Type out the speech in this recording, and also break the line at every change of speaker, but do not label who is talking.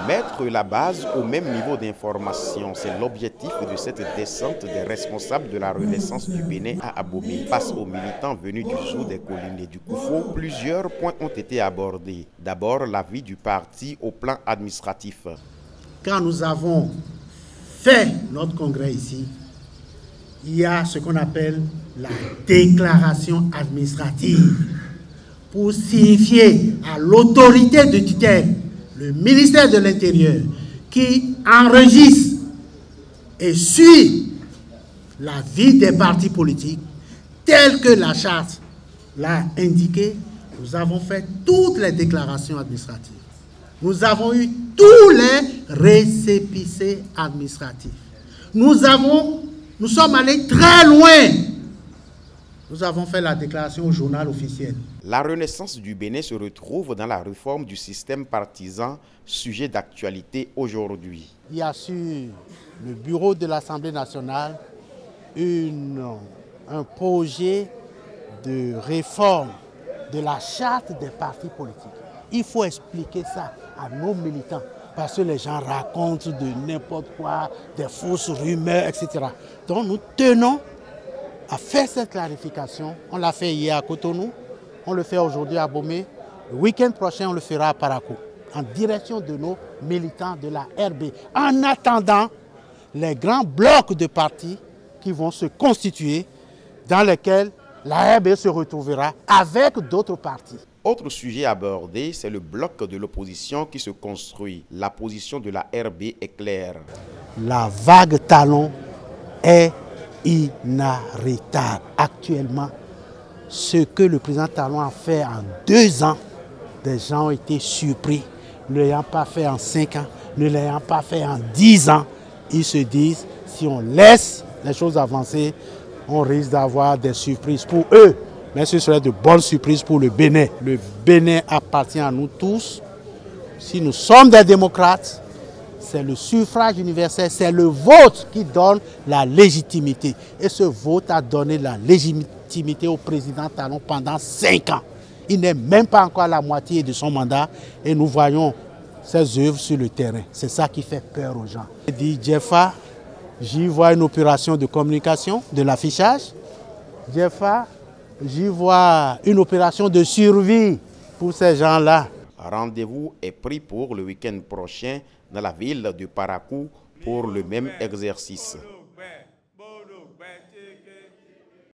Mettre la base au même niveau d'information, c'est l'objectif de cette descente des responsables de la Renaissance du Bénin à Abomey. Face aux militants venus du sud des collines et du Koufo, plusieurs points ont été abordés. D'abord, l'avis du parti au plan administratif.
Quand nous avons fait notre congrès ici, il y a ce qu'on appelle la déclaration administrative pour signifier à l'autorité de tutelle, le ministère de l'Intérieur, qui enregistre et suit la vie des partis politiques telle que la charte l'a indiqué. Nous avons fait toutes les déclarations administratives. Nous avons eu tous les récépissés administratifs. Nous sommes allés très loin. Nous avons fait la déclaration au journal officiel.
La Renaissance du Bénin se retrouve dans la réforme du système partisan, sujet d'actualité aujourd'hui.
Il y a sur le bureau de l'Assemblée nationale un projet de réforme de la charte des partis politiques. Il faut expliquer ça à nos militants parce que les gens racontent de n'importe quoi, des fausses rumeurs, etc. Donc nous tenons à faire cette clarification. On l'a fait hier à Cotonou, on le fait aujourd'hui à Abomey. Le week-end prochain, on le fera à Parakou, en direction de nos militants de la RB. En attendant les grands blocs de partis qui vont se constituer, dans lesquels la RB se retrouvera avec d'autres partis.
Autre sujet abordé, c'est le bloc de l'opposition qui se construit. La position de la RB est claire.
La vague Talon est inarrêtable. Actuellement, ce que le président Talon a fait en 2 ans, des gens ont été surpris. Ne l'ayant pas fait en 5 ans, ne l'ayant pas fait en 10 ans, ils se disent, si on laisse les choses avancer, on risque d'avoir des surprises pour eux. Mais ce serait de bonnes surprises pour le Bénin. Le Bénin appartient à nous tous. Si nous sommes des démocrates, c'est le suffrage universel, c'est le vote qui donne la légitimité. Et ce vote a donné la légitimité au président Talon pendant 5 ans. Il n'est même pas encore à la moitié de son mandat et nous voyons ses œuvres sur le terrain. C'est ça qui fait peur aux gens. Il dit Jeffa, j'y vois une opération de communication, de l'affichage. Jeffa, j'y vois une opération de survie pour ces gens-là.
Rendez-vous est pris pour le week-end prochain dans la ville de Parakou pour le même exercice.